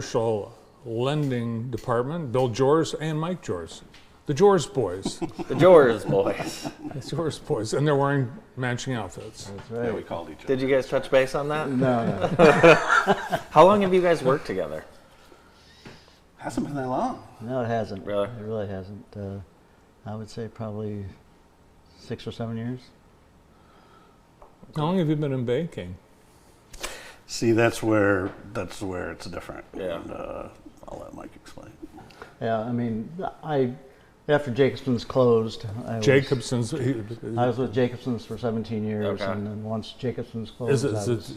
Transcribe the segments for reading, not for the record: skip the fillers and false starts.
commercial lending department, Bill Jors and Mike Jors. The Jors boys. The Jors boys. The Jors boys. And they're wearing matching outfits. That's right. Yeah, we called each other. Did you guys touch base on that? No. How long have you guys worked together? Hasn't been that long. No, it hasn't. Really? It really hasn't. I would say probably 6 or 7 years. How long have you been in banking? See, that's where it's different. Yeah. And, I'll let Mike explain. Yeah, I mean, after Jacobson's closed, I was with Jacobson's for 17 years, Okay. and then once Jacobson's closed,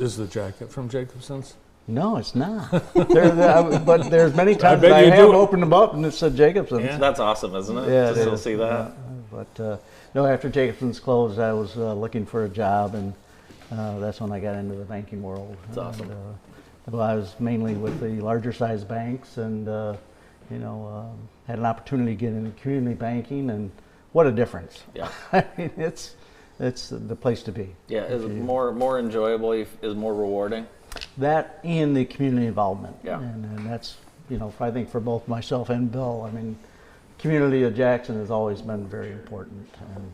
Is the jacket from Jacobson's? no, it's not. But there's many times bet I you have do. opened them up and it said Jacobson's. Yeah. That's awesome, isn't it? Yeah, to it still is. see that. Yeah, but no, after Jacobson's closed, I was looking for a job, and that's when I got into the banking world. That's awesome. And, well, I was mainly with the larger size banks, and had an opportunity to get into community banking, and what a difference! Yeah. I mean, it's the place to be. Yeah, is it more enjoyable, is more rewarding? That and the community involvement. Yeah. And that's, I think for both myself and Bill, I mean, community of Jackson has always been very important. And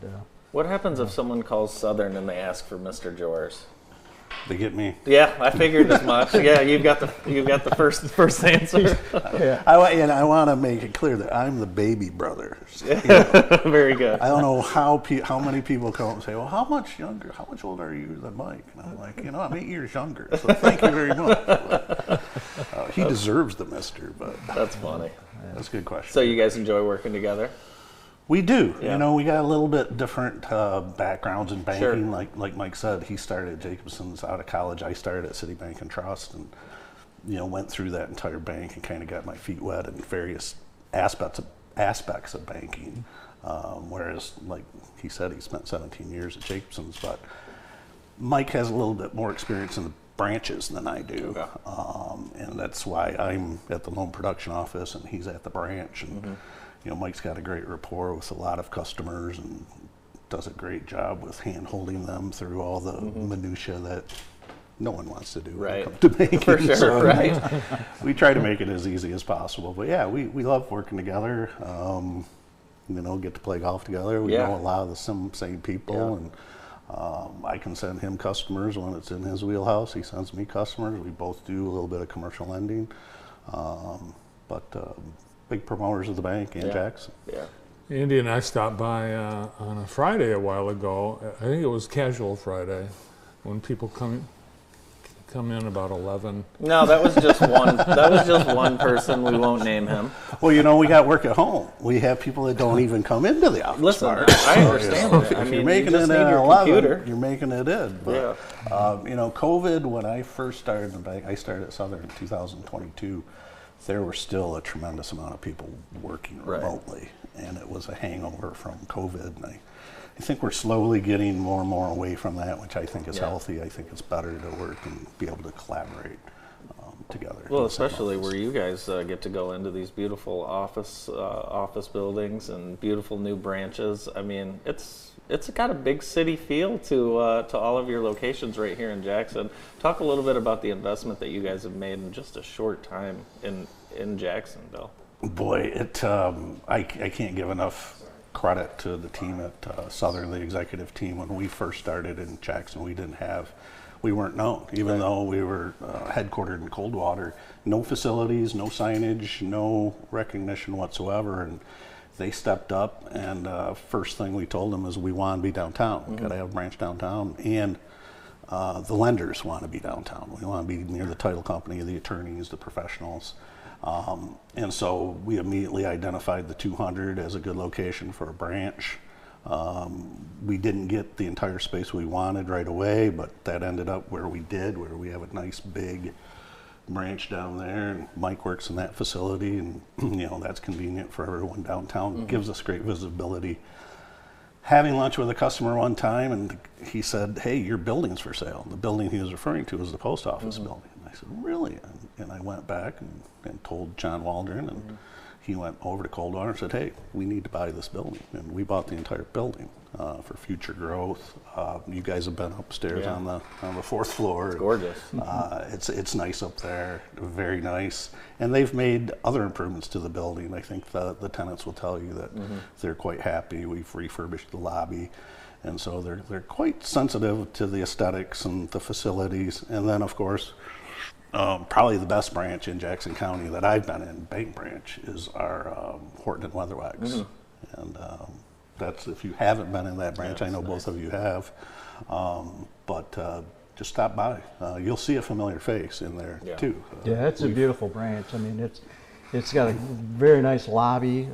What happens if someone calls Southern and they ask for Mr. Jors? They get me. Yeah, I figured as much. Yeah, you've got the first answer. yeah. I want to make it clear that I'm the baby brother. You know, Very good. I don't know how many people come and say, well, how much older are you than Mike? And I'm like, I'm 8 years younger, so thank you very much. He deserves the mister, but That's funny. that's a good question. So you guys enjoy working together? We do. Yeah. We got a little bit different backgrounds in banking. Sure. Like Mike said, he started at Jacobson's out of college. I started at Citibank and Trust, and went through that entire bank and kind of got my feet wet in various aspects of banking. Whereas, like he said, he spent 17 years at Jacobson's, but Mike has a little bit more experience in the branches than I do. Okay. And that's why I'm at the loan production office and he's at the branch. And Mm-hmm. Mike's got a great rapport with a lot of customers and does a great job with hand-holding them through all the minutia that no one wants to do when Right. it comes to banking. For sure, So right. we try to make it as easy as possible. But yeah, we love working together. Get to play golf together. We Yeah. know a lot of the same people. Yeah. And I can send him customers when it's in his wheelhouse. He sends me customers. We both do a little bit of commercial lending. Big promoters of the bank and Yeah. Jackson. Yeah. Andy and I stopped by on a Friday a while ago. I think it was Casual Friday, when people come in about 11. No, that was just one. That was just one person. We won't name him. Well, we got work at home. We have people that don't even come into the office. Listen, part. I understand that. If I mean, you're you making just it need at your 11, computer. you're making it in. But, Yeah. COVID, when I first started in the bank, I started at Southern in 2022. There were still a tremendous amount of people working Right. remotely, and it was a hangover from COVID. And I think we're slowly getting more and more away from that, which I think is Yeah. healthy. I think it's better to work and be able to collaborate together. Well, in the same especially office. where you guys get to go into these beautiful office buildings and beautiful new branches. I mean, it's got a big city feel to all of your locations right here in Jackson. Talk a little bit about the investment that you guys have made in just a short time in Jacksonville. Boy, I can't give enough credit to the team at Southern, the executive team. When we first started in Jackson, we weren't known, even though we were headquartered in Coldwater. No facilities, no signage, no recognition whatsoever. And they stepped up, and first thing we told them is we want to be downtown. We got to have a branch downtown, and the lenders want to be downtown. We want to be near the title company, the attorneys, the professionals. And so we immediately identified the 200 as a good location for a branch. We didn't get the entire space we wanted right away, but that ended up where we have a nice big branch down there, and Mike works in that facility, and that's convenient for everyone downtown. It gives us great visibility. Having lunch with a customer one time, and he said, "Hey, your building's for sale." The building he was referring to was the post office building. And I said, "Really?" And I went back and told John Waldron, and he went over to Coldwater and said, hey, we need to buy this building. And we bought the entire building for future growth. You guys have been upstairs Yeah. on the fourth floor. It's gorgeous. It's nice up there, very nice. And they've made other improvements to the building. I think the tenants will tell you that they're quite happy. We've refurbished the lobby. And so they're quite sensitive to the aesthetics and the facilities. And then, of course, probably the best branch in Jackson County that I've been in, bank branch, is our Horton and Weatherwax. And that's, if you haven't been in that branch, I know both of you have, but just stop by. You'll see a familiar face in there too. Yeah, it's a beautiful branch. I mean, it's got a very nice lobby,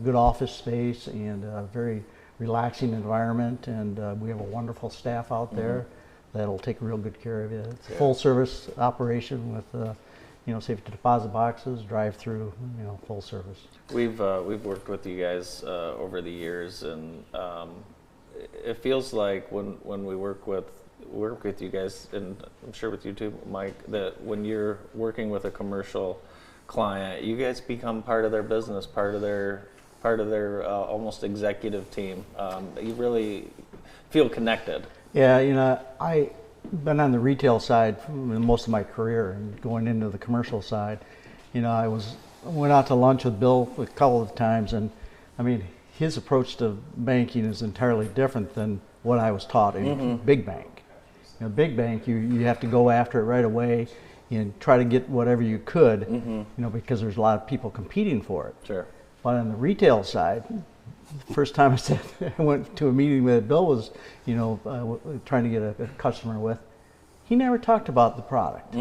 good office space, and a very relaxing environment. And we have a wonderful staff out there that'll take real good care of you. It's a full service operation with safety deposit boxes, drive through, full service. We've worked with you guys over the years, and it feels like when we work with you guys, and I'm sure with you too, Mike, that when you're working with a commercial client, you guys become part of their business, part of their almost executive team. You really feel connected. Yeah, I've been on the retail side for most of my career, and going into the commercial side, I went out to lunch with Bill a couple of times, and I mean, his approach to banking is entirely different than what I was taught in big bank. Big bank, you have to go after it right away and try to get whatever you could, because there's a lot of people competing for it. Sure. But on the retail side, the first time I went to a meeting that Bill was, trying to get a customer with, he never talked about the product.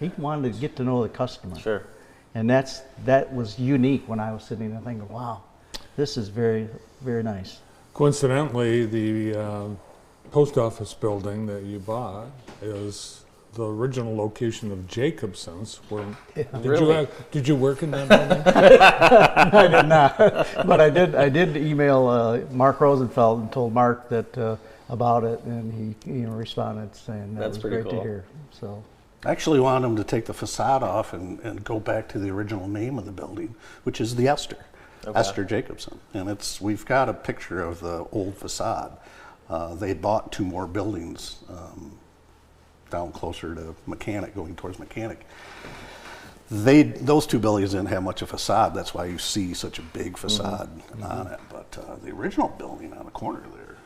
He wanted to get to know the customer. Sure. And that was unique when I was sitting there thinking, wow, this is very, very nice. Coincidentally, the post office building that you bought is the original location of Jacobson's. Did you work in that building? I did not, but I did email Mark Rosenfeld and told Mark that about it, and he responded saying that was great to hear. So I actually want him to take the facade off and go back to the original name of the building, which is the Esther. Okay. Esther Jacobson, and we've got a picture of the old facade. They bought 2 more buildings down closer to Mechanic, going towards Mechanic. Those 2 buildings didn't have much of a facade. That's why you see such a big facade on it. But the original building on the corner there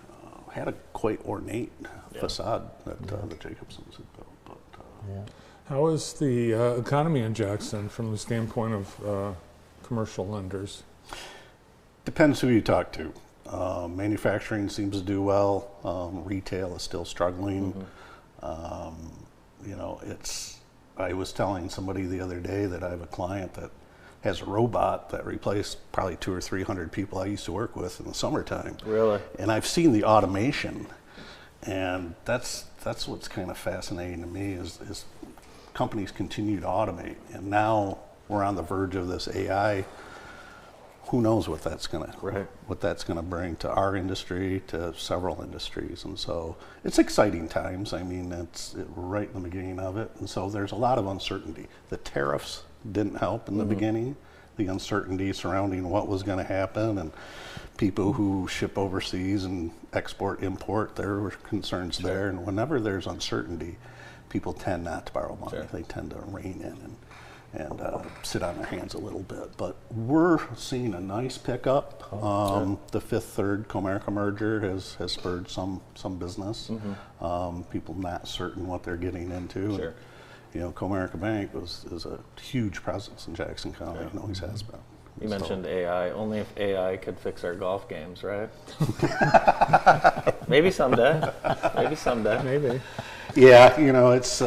had a quite ornate facade that the Jacobsons had built. But, How is the economy in Jackson from the standpoint of commercial lenders? depends who you talk to. Manufacturing seems to do well. Retail is still struggling. I was telling somebody the other day that I have a client that has a robot that replaced probably 200 or 300 people I used to work with in the summertime. Really? And I've seen the automation, and that's what's kind of fascinating to me is companies continue to automate, and now we're on the verge of this AI. Who knows what that's gonna bring to our industry, to several industries, and so it's exciting times. I mean, it's right in the beginning of it, and so there's a lot of uncertainty. The tariffs didn't help in the beginning. The uncertainty surrounding what was going to happen, and people who ship overseas and export, import, there were concerns there. And whenever there's uncertainty, people tend not to borrow money. They tend to rein in and sit on their hands a little bit. But we're seeing a nice pickup. The Fifth-Third Comerica merger has spurred some business. People not certain what they're getting into. Sure. And, Comerica Bank is a huge presence in Jackson County. It always has been. You mentioned AI. Only if AI could fix our golf games, right? Maybe someday. Maybe. Yeah, it's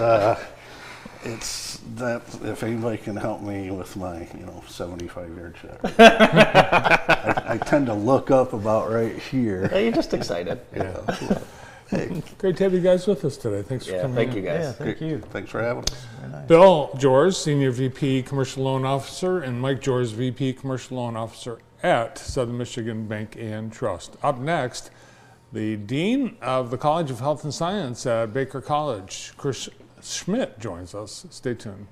that if anybody can help me with my 75-yard shot. I tend to look up about right here. You're just excited. Yeah. Hey. Great to have you guys with us today. Thanks for coming. Thank you guys. Yeah, thank you. Thanks for having us. Very nice. Bill Jors, Senior VP Commercial Loan Officer, and Mike Jors, VP Commercial Loan Officer at Southern Michigan Bank and Trust. Up next, the Dean of the College of Health and Science at Baker College, Chris Schmidt, joins us. Stay tuned.